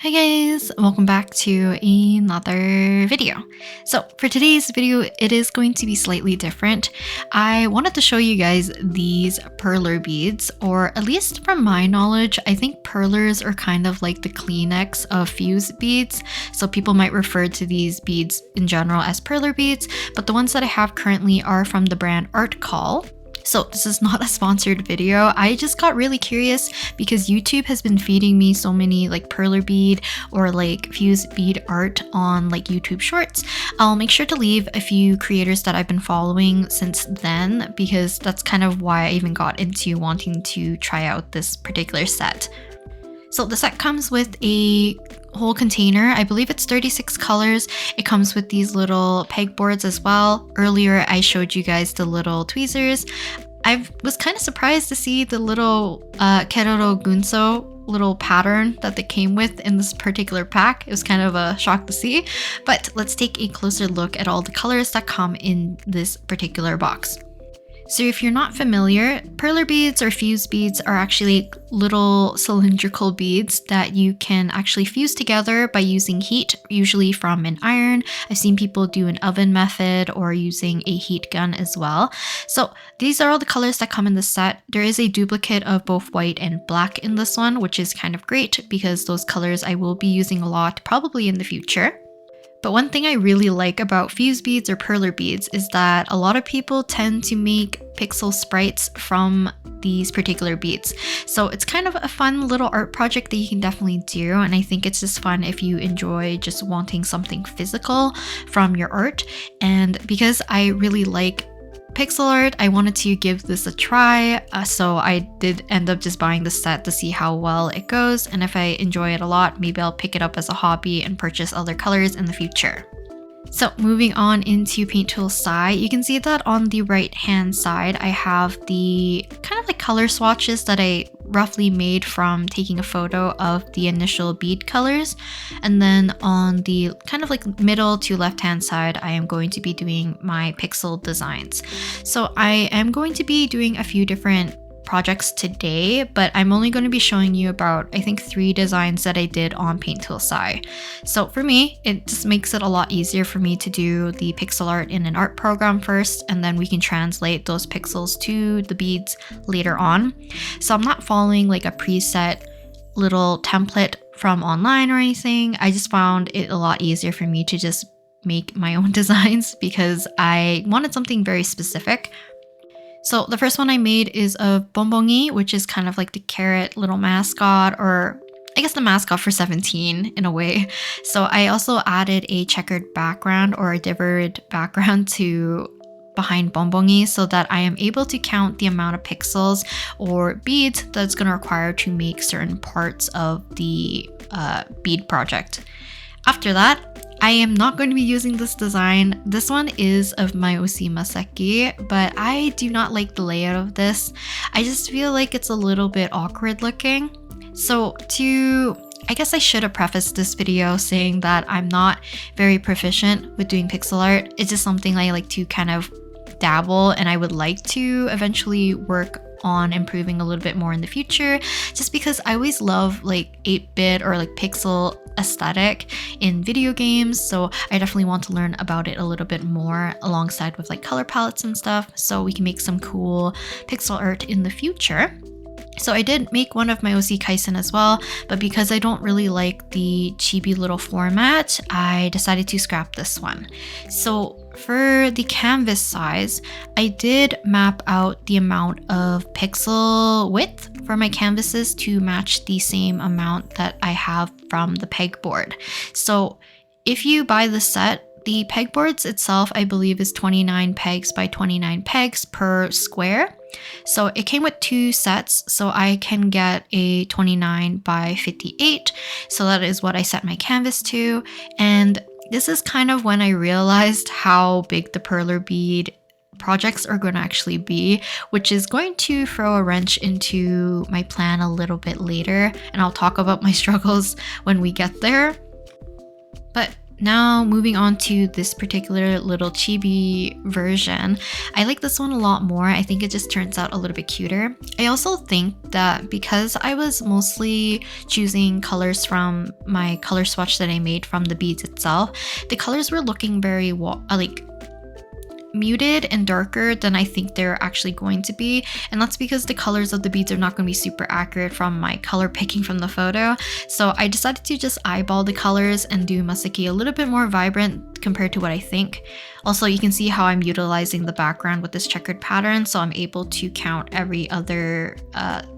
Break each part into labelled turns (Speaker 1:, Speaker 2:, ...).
Speaker 1: Hi guys, welcome back to another video. So for today's video, it is going to be slightly different. I wanted to show you guys these perler beads, or at least from my knowledge, I think perlers are kind of like the Kleenex of fuse beads. So people might refer to these beads in general as perler beads, but the ones that I have currently are from the brand Artkal. So this is not a sponsored video. I just got really curious because YouTube has been feeding me so many like perler bead or like fuse bead art on like YouTube shorts. I'll make sure to leave a few creators that I've been following since then, because that's kind of why I even got into wanting to try out this particular set. So the set comes with a whole container. I believe it's 36 colors. It comes with these little pegboards as well. Earlier I showed you guys the little tweezers. I was kind of surprised to see the little Keroro Gunso little pattern that they came with in this particular pack. It was kind of a shock to see, but let's take a closer look at all the colors that come in this particular box. So if you're not familiar, perler beads or fuse beads are actually little cylindrical beads that you can actually fuse together by using heat, usually from an iron. I've seen people do an oven method or using a heat gun as well. So these are all the colors that come in the set. There is a duplicate of both white and black in this one, which is kind of great because those colors I will be using a lot probably in the future. But one thing I really like about fuse beads or perler beads is that a lot of people tend to make pixel sprites from these particular beads. So it's kind of a fun little art project that you can definitely do, and I think it's just fun if you enjoy just wanting something physical from your art. And because I really like pixel art, I wanted to give this a try, so I did end up just buying the set to see how well it goes, and if I enjoy it a lot, maybe I'll pick it up as a hobby and purchase other colors in the future. So moving on into paint tool side, you can see that on the right hand side I have the kind of like color swatches that I roughly made from taking a photo of the initial bead colors, and then on the kind of like middle to left hand side I am going to be doing my pixel designs. So I am going to be doing a few different projects today, but I'm only going to be showing you about I think 3 designs that I did on Paint Tool Sai. So for me, it just makes it a lot easier for me to do the pixel art in an art program first, and then we can translate those pixels to the beads later on. So I'm not following like a preset little template from online or anything. I just found it a lot easier for me to just make my own designs because I wanted something very specific. So the first one I made is of Bonbongi, which is kind of like the carrot little mascot, or I guess the mascot for 17 in a way. So I also added a checkered background or a divored background to behind Bonbongi so that I am able to count the amount of pixels or beads that's going to require to make certain parts of the bead project. After that, I am not going to be using this design. This one is of Mayoshi Masaki, but I do not like the layout of this. I just feel like it's a little bit awkward looking. So I guess I should have prefaced this video saying that I'm not very proficient with doing pixel art. It's just something I like to kind of dabble, and I would like to eventually work on improving a little bit more in the future, just because I always love like 8-bit or like pixel aesthetic in video games, so I definitely want to learn about it a little bit more alongside with like color palettes and stuff, so we can make some cool pixel art in the future. So I did make one of Mayoshi Kaisen as well, but because I don't really like the chibi little format, I decided to scrap this one. So for the canvas size, I did map out the amount of pixel width for my canvases to match the same amount that I have from the pegboard. So if you buy the set, the pegboards itself, I believe, is 29 pegs by 29 pegs per square. So it came with 2 sets, so I can get a 29 by 58. So that is what I set my canvas to. And this is kind of when I realized how big the perler bead projects are going to actually be, which is going to throw a wrench into my plan a little bit later. And I'll talk about my struggles when we get there. But Now moving on to this particular little chibi version. I like this one a lot more. I think it just turns out a little bit cuter. I also think that because I was mostly choosing colors from my color swatch that I made from the beads itself, the colors were looking very like muted and darker than I think they're actually going to be, and that's because the colors of the beads are not going to be super accurate from my color picking from the photo. So I decided to just eyeball the colors and do Masaki a little bit more vibrant compared to what I think. Also, you can see how I'm utilizing the background with this checkered pattern, so I'm able to count every other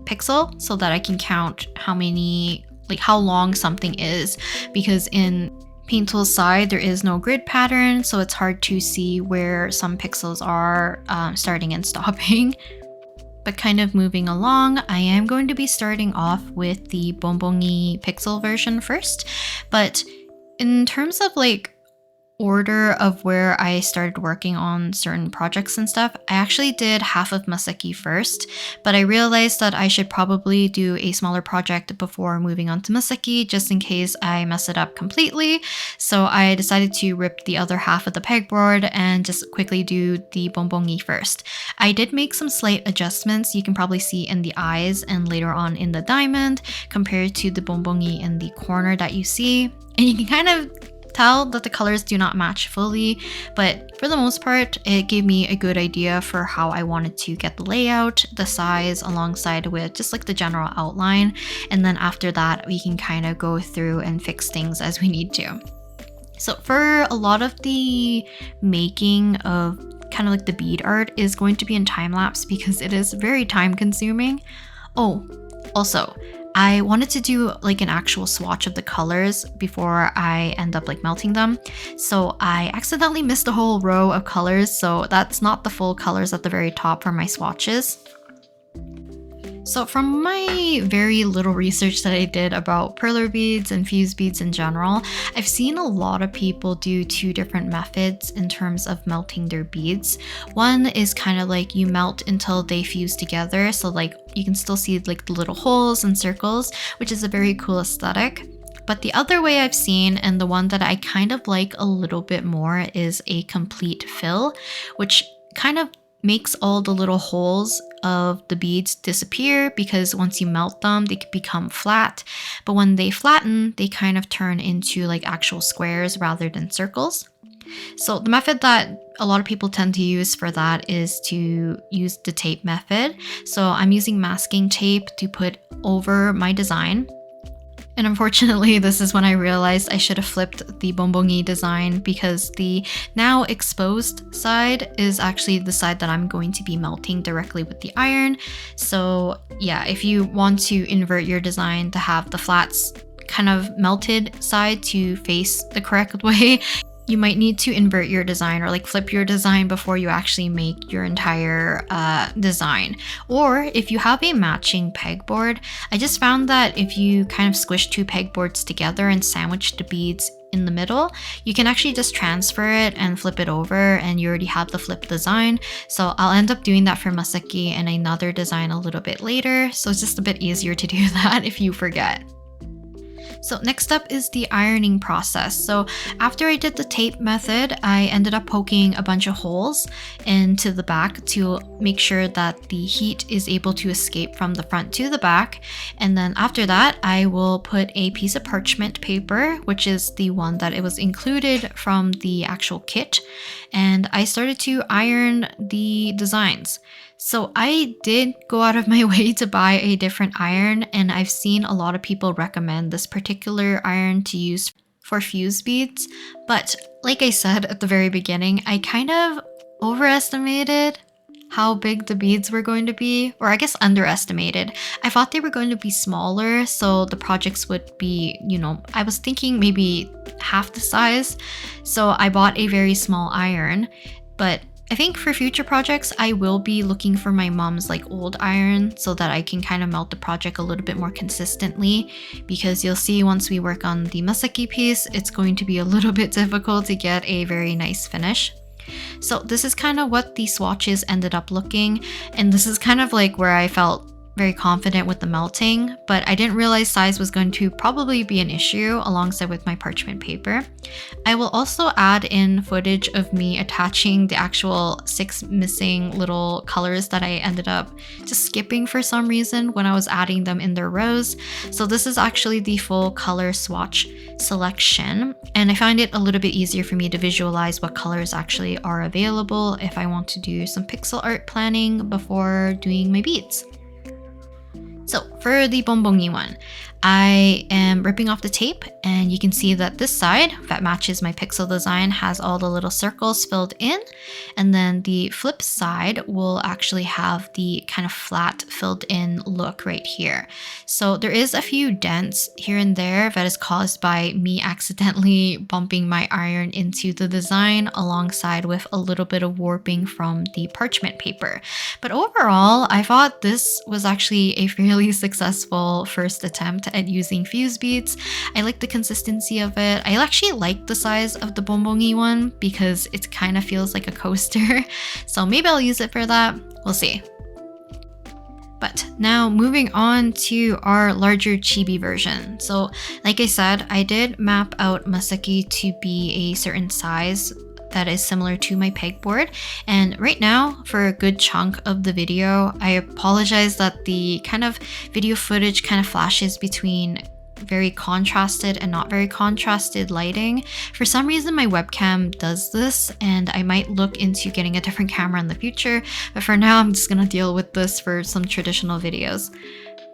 Speaker 1: pixel so that I can count how many, like how long something is, because in Paint Tool's side, there is no grid pattern, so it's hard to see where some pixels are starting and stopping. But kind of moving along, I am going to be starting off with the Bonbongi pixel version first. But in terms of like order of where I started working on certain projects and stuff, I actually did half of Masaki first, but I realized that I should probably do a smaller project before moving on to Masaki just in case I mess it up completely. So I decided to rip the other half of the pegboard and just quickly do the Bonbongi first. I did make some slight adjustments you can probably see in the eyes and later on in the diamond compared to the Bonbongi in the corner that you see. And you can kind of tell that the colors do not match fully, but for the most part, it gave me a good idea for how I wanted to get the layout, the size, alongside with just like the general outline. And then after that, we can kind of go through and fix things as we need to. So for a lot of the making of kind of like the bead art is going to be in time lapse because it is very time consuming. Oh, also, I wanted to do like an actual swatch of the colors before I end up like melting them. So I accidentally missed a whole row of colors, so that's not the full colors at the very top for my swatches. So from my very little research that I did about perler beads and fuse beads in general, I've seen a lot of people do two different methods in terms of melting their beads. One is kind of like you melt until they fuse together, so like you can still see like the little holes and circles, which is a very cool aesthetic. But the other way I've seen, and the one that I kind of like a little bit more, is a complete fill, which kind of makes all the little holes of the beads disappear because once you melt them, they can become flat. But when they flatten, they kind of turn into like actual squares rather than circles. So the method that a lot of people tend to use for that is to use the tape method. So I'm using masking tape to put over my design. And unfortunately, this is when I realized I should have flipped the Bonbongi design because the now exposed side is actually the side that I'm going to be melting directly with the iron. So yeah, if you want to invert your design to have the flats kind of melted side to face the correct way, you might need to invert your design or like flip your design before you actually make your entire design. Or if you have a matching pegboard, I just found that if you kind of squish two pegboards together and sandwich the beads in the middle, you can actually just transfer it and flip it over and you already have the flipped design. So I'll end up doing that for Masaki and another design a little bit later. So it's just a bit easier to do that if you forget. So next up is the ironing process. So after I did the tape method, I ended up poking a bunch of holes into the back to make sure that the heat is able to escape from the front to the back. And then after that, I will put a piece of parchment paper, which is the one that it was included from the actual kit. And I started to iron the designs. So I did go out of my way to buy a different iron, and I've seen a lot of people recommend this particular iron to use for fuse beads. But like I said at the very beginning, I kind of overestimated how big the beads were going to be, or I guess underestimated. I thought they were going to be smaller, so the projects would be, I was thinking maybe half the size. So I bought a very small iron, but I think for future projects, I will be looking for my mom's like old iron so that I can kind of melt the project a little bit more consistently, because you'll see once we work on the Masaki piece, it's going to be a little bit difficult to get a very nice finish. So this is kind of what the swatches ended up looking, and this is kind of like where I felt very confident with the melting, but I didn't realize size was going to probably be an issue alongside with my parchment paper. I will also add in footage of me attaching the actual 6 missing little colors that I ended up just skipping for some reason when I was adding them in their rows. So this is actually the full color swatch selection, and I find it a little bit easier for me to visualize what colors actually are available if I want to do some pixel art planning before doing my beads. So for the bonbongi one, I am ripping off the tape, and you can see that this side that matches my pixel design has all the little circles filled in, and then the flip side will actually have the kind of flat filled in look right here. So there is a few dents here and there that is caused by me accidentally bumping my iron into the design alongside with a little bit of warping from the parchment paper. But overall, I thought this was actually a fairly successful first attempt at using fuse beads. I like the consistency of it. I actually like the size of the bonbongi one because it kind of feels like a coaster. So maybe I'll use it for that. We'll see. But now moving on to our larger chibi version. So like I said, I did map out Masaki to be a certain size that is similar to my pegboard, and right now for a good chunk of the video, I apologize that the kind of video footage kind of flashes between very contrasted and not very contrasted lighting. For some reason my webcam does this, and I might look into getting a different camera in the future, but for now I'm just gonna deal with this for some traditional videos.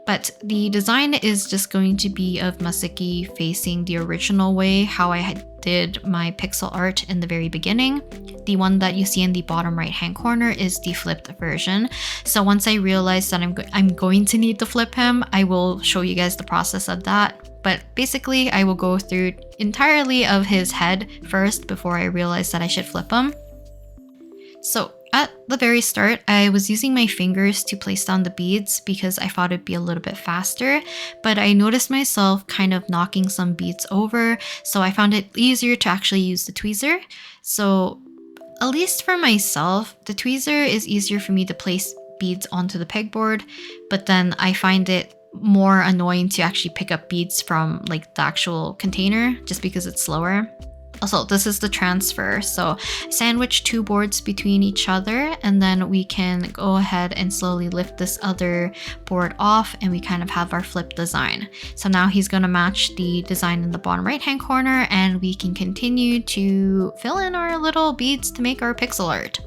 Speaker 1: But the design is just going to be of Masaki facing the original way, how I did my pixel art in the very beginning. The one that you see in the bottom right hand corner is the flipped version. So once I realize that I'm going to need to flip him, I will show you guys the process of that. But basically, I will go through entirely of his head first before I realize that I should flip him. So at the very start, I was using my fingers to place down the beads because I thought it'd be a little bit faster, but I noticed myself kind of knocking some beads over, so I found it easier to actually use the tweezer. So at least for myself, the tweezer is easier for me to place beads onto the pegboard, but then I find it more annoying to actually pick up beads from like the actual container just because it's slower. Also, this is the transfer, so sandwich 2 boards between each other, and then we can go ahead and slowly lift this other board off, and we kind of have our flip design. So now he's going to match the design in the bottom right hand corner, and we can continue to fill in our little beads to make our pixel art.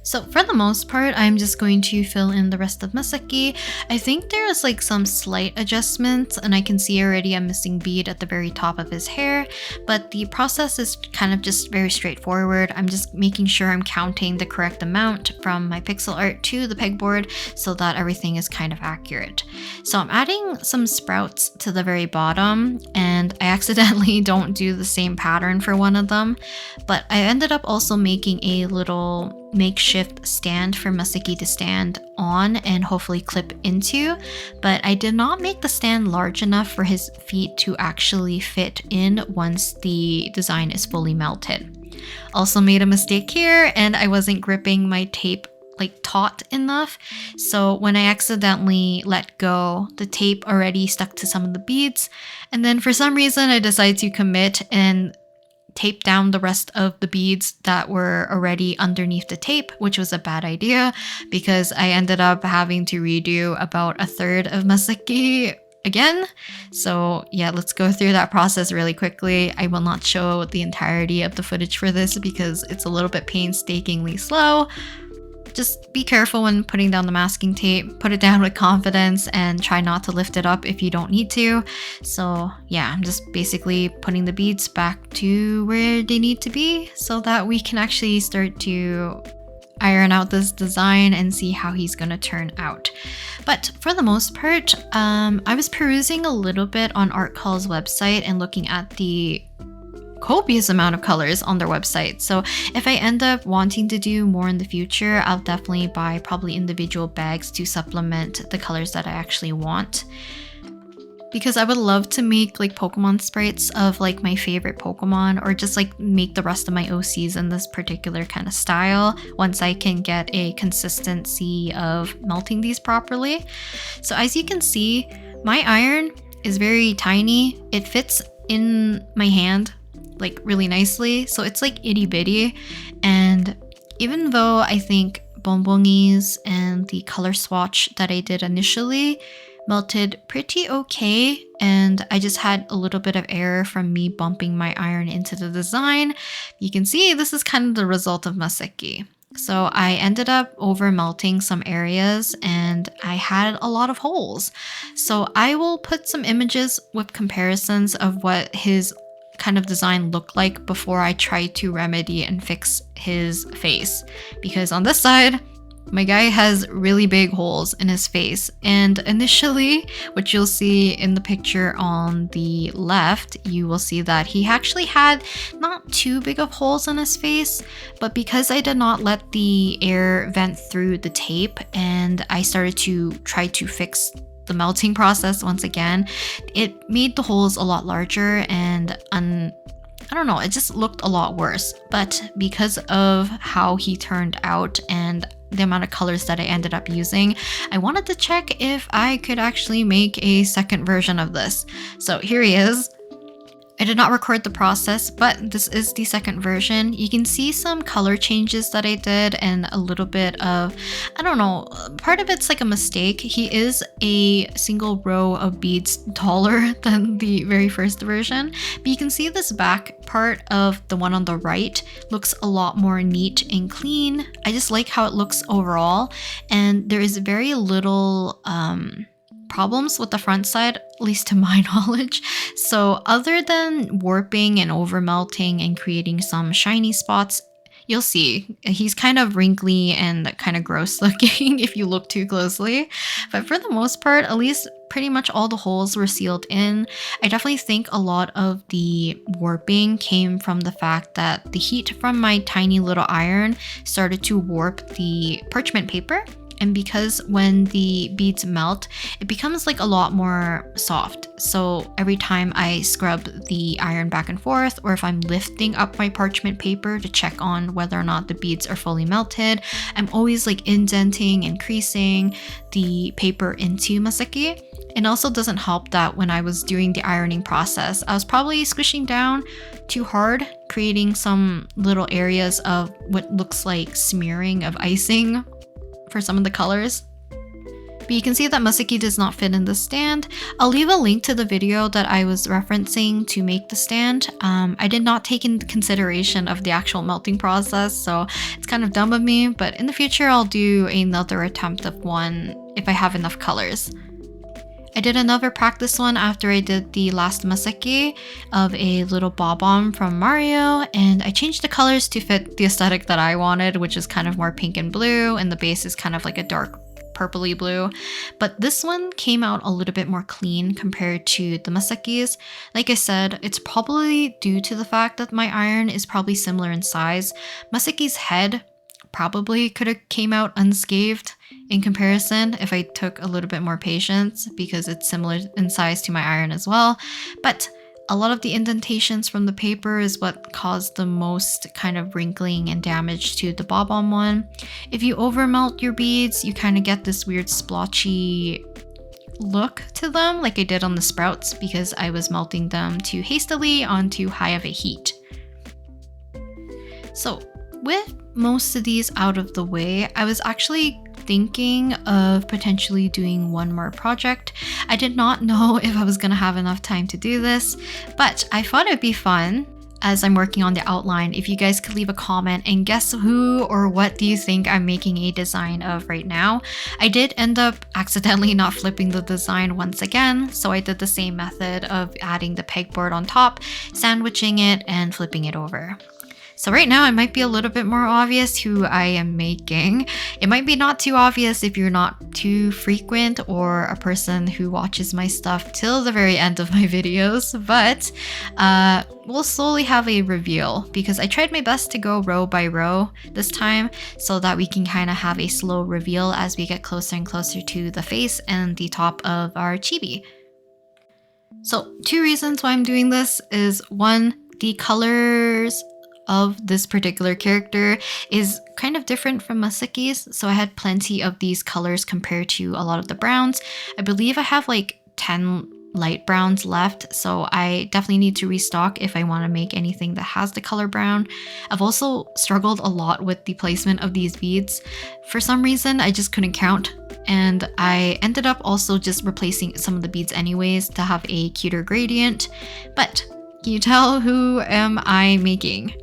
Speaker 1: So for the most part, I'm just going to fill in the rest of Masaki. I think there is like some slight adjustments, and I can see already a missing bead at the very top of his hair, but the process is kind of just very straightforward. I'm just making sure I'm counting the correct amount from my pixel art to the pegboard so that everything is kind of accurate. So I'm adding some sprouts to the very bottom, and I accidentally don't do the same pattern for one of them, but I ended up also making a little makeshift stand for Masaki to stand on and hopefully clip into, but I did not make the stand large enough for his feet to actually fit in once the design is fully melted. Also made a mistake here, and I wasn't gripping my tape like taut enough, so when I accidentally let go, the tape already stuck to some of the beads, and then for some reason I decided to commit and tape down the rest of the beads that were already underneath the tape, which was a bad idea because I ended up having to redo about 1/3 of Masaki again. So yeah, let's go through that process really quickly. I will not show the entirety of the footage for this because it's a little bit painstakingly slow. Just be careful when putting down the masking tape, put it down with confidence, and try not to lift it up if you don't need to. So yeah, I'm just basically putting the beads back to where they need to be so that we can actually start to iron out this design and see how he's gonna turn out. But for the most part, I was perusing a little bit on Artkal's website and looking at the copious amount of colors on their website. So if I end up wanting to do more in the future, I'll definitely buy probably individual bags to supplement the colors that I actually want. because I would love to make like Pokemon sprites of like my favorite Pokemon, or just like make the rest of my OCs in this particular kind of style once I can get a consistency of melting these properly. So as you can see, my iron is very tiny. It fits in my hand like really nicely, so it's like itty bitty. And even though I think Bonbongi's and the color swatch that I did initially melted pretty okay, and I just had a little bit of error from me bumping my iron into the design, you can see this is kind of the result of Maseki. So I ended up over melting some areas and I had a lot of holes. So I will put some images with comparisons of what his kind of design looked like before I try to remedy and fix his face. Because on this side, my guy has really big holes in his face, and initially, which you'll see in the picture on the left, you will see that he actually had not too big of holes in his face, but because I did not let the air vent through the tape and I started to try to fix the melting process once again, it made the holes a lot larger, and I don't know, it just looked a lot worse. But because of how he turned out and the amount of colors that I ended up using, I wanted to check if I could actually make a second version of this. So here he is. I did not record the process, but this is the second version. You can see some color changes that I did and a little bit of, I don't know, part of it's like a mistake. He is a single row of beads taller than the very first version, but you can see this back part of the one on the right looks a lot more neat and clean. I just like how it looks overall, and there is very little problems with the front side, at least to my knowledge. So other than warping and over melting and creating some shiny spots, you'll see he's kind of wrinkly and kind of gross looking if you look too closely. But for the most part, at least pretty much all the holes were sealed in. I definitely think a lot of the warping came from the fact that the heat from my tiny little iron started to warp the parchment paper. And because when the beads melt, it becomes like a lot more soft. So every time I scrub the iron back and forth, or if I'm lifting up my parchment paper to check on whether or not the beads are fully melted, I'm always like indenting and creasing the paper into Maseki. It also doesn't help that when I was doing the ironing process, I was probably squishing down too hard, creating some little areas of what looks like smearing of icing for some of the colors. But you can see that Maseki does not fit in the stand. I'll leave a link to the video that I was referencing to make the stand. I did not take into consideration of the actual melting process, so it's kind of dumb of me, but in the future I'll do another attempt of one if I have enough colors. I did another practice one after I did the last Maseki of a little Bob-omb from Mario, and I changed the colors to fit the aesthetic that I wanted, which is kind of more pink and blue, and the base is kind of like a dark purpley blue. But this one came out a little bit more clean compared to the Maseki's. Like I said, it's probably due to the fact that my iron is probably similar in size. Maseki's head probably could have came out unscathed in comparison if I took a little bit more patience, because it's similar in size to my iron as well. But a lot of the indentations from the paper is what caused the most kind of wrinkling and damage to the Bob-omb one. If you overmelt your beads, you kind of get this weird splotchy look to them, like I did on the sprouts, because I was melting them too hastily on too high of a heat. So with most of these out of the way, I was actually thinking of potentially doing one more project. I did not know if I was gonna have enough time to do this, but I thought it'd be fun as I'm working on the outline if you guys could leave a comment and guess who or what do you think I'm making a design of right now. I did end up accidentally not flipping the design once again, so I did the same method of adding the pegboard on top, sandwiching it, and flipping it over. So right now it might be a little bit more obvious who I am making. It might be not too obvious if you're not too frequent or a person who watches my stuff till the very end of my videos, but we'll slowly have a reveal because I tried my best to go row by row this time so that we can kind of have a slow reveal as we get closer and closer to the face and the top of our chibi. So 2 reasons why I'm doing this is, one, the colors of this particular character is kind of different from Masaki's. So I had plenty of these colors compared to a lot of the browns. I believe I have like 10 light browns left, so I definitely need to restock if I want to make anything that has the color brown. I've also struggled a lot with the placement of these beads. For some reason, I just couldn't count, and I ended up also just replacing some of the beads anyways to have a cuter gradient. But can you tell who am I making?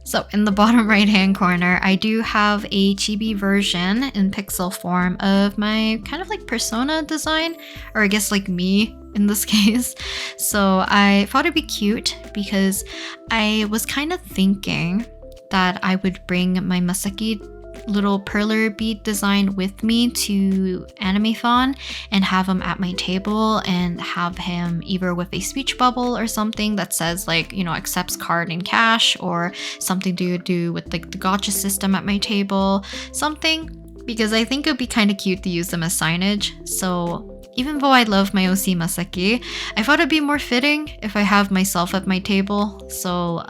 Speaker 1: So in the bottom right hand corner, I do have a chibi version in pixel form of my kind of like persona design, or I guess like me in this case. So I thought it'd be cute because I was kind of thinking that I would bring my Masaki little perler bead design with me to Animathon and have him at my table, and have him either with a speech bubble or something that says like, you know, accepts card and cash, or something to do with like the gacha system at my table, something, because I think it would be kind of cute to use them as signage. So even though I love my OC Masaki, I thought it'd be more fitting if I have myself at my table. So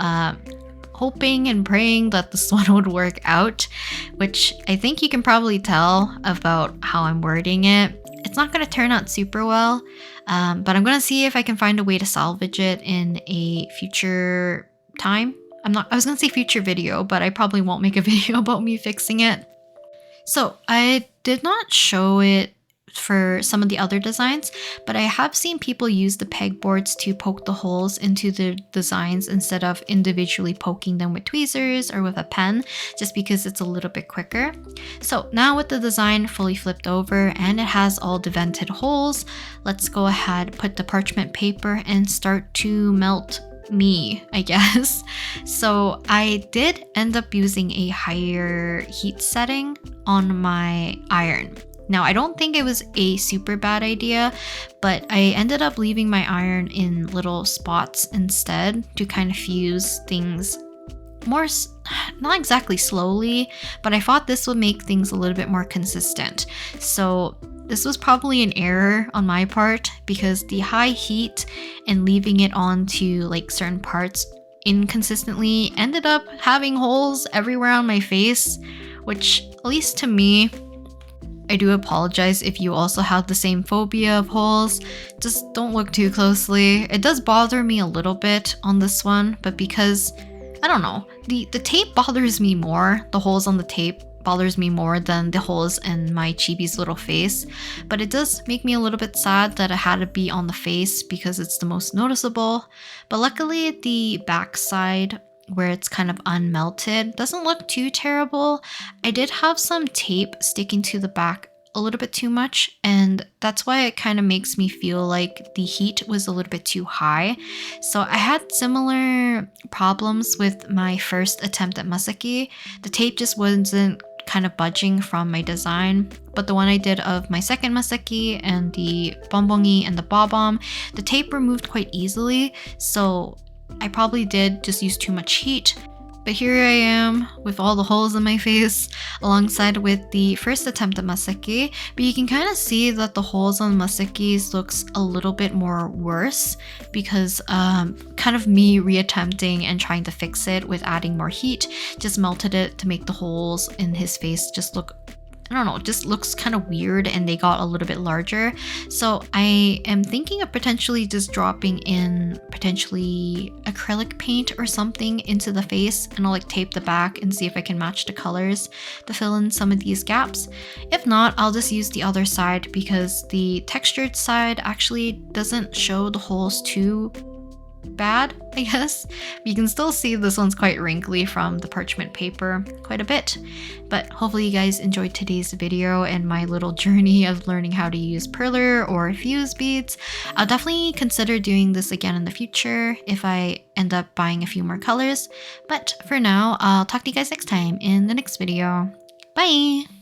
Speaker 1: hoping and praying that this one would work out, which I think you can probably tell about how I'm wording it. It's not going to turn out super well, but I'm going to see if I can find a way to salvage it in a future time. I was going to say future video, but I probably won't make a video about me fixing it. So I did not show it for some of the other designs, but I have seen people use the pegboards to poke the holes into the designs instead of individually poking them with tweezers or with a pen, just because it's a little bit quicker. So now with the design fully flipped over and it has all the vented holes, let's go ahead, put the parchment paper and start to melt me, I guess. So I did end up using a higher heat setting on my iron. Now, I don't think it was a super bad idea, but I ended up leaving my iron in little spots instead to kind of fuse things more, not exactly slowly, but I thought this would make things a little bit more consistent. So this was probably an error on my part, because the high heat and leaving it onto like certain parts inconsistently ended up having holes everywhere on my face, which, at least to me, I do apologize if you also have the same phobia of holes. Just don't look too closely. It does bother me a little bit on this one, but because, I don't know, the tape bothers me more. The holes on the tape bothers me more than the holes in my chibi's little face. But it does make me a little bit sad that it had to be on the face because it's the most noticeable. But luckily the backside, where it's kind of unmelted, doesn't look too terrible. I did have some tape sticking to the back a little bit too much, and that's why it kind of makes me feel like the heat was a little bit too high. So I had similar problems with my first attempt at Masaki. The tape just wasn't kind of budging from my design, but the one I did of my second Masaki and the bonbongi and the bob-omb, the tape removed quite easily, so I probably did just use too much heat. But here I am with all the holes in my face alongside with the first attempt at Masaki, but you can kind of see that the holes on Masaki's looks a little bit more worse because kind of me reattempting and trying to fix it with adding more heat just melted it to make the holes in his face just look, I don't know, it just looks kind of weird, and they got a little bit larger. So I am thinking of potentially just dropping in potentially acrylic paint or something into the face, and I'll like tape the back and see if I can match the colors to fill in some of these gaps. If not, I'll just use the other side because the textured side actually doesn't show the holes too bad, I guess. You can still see this one's quite wrinkly from the parchment paper quite a bit. But hopefully you guys enjoyed today's video and my little journey of learning how to use perler or fuse beads. I'll definitely consider doing this again in the future if I end up buying a few more colors. But for now, I'll talk to you guys next time in the next video. Bye!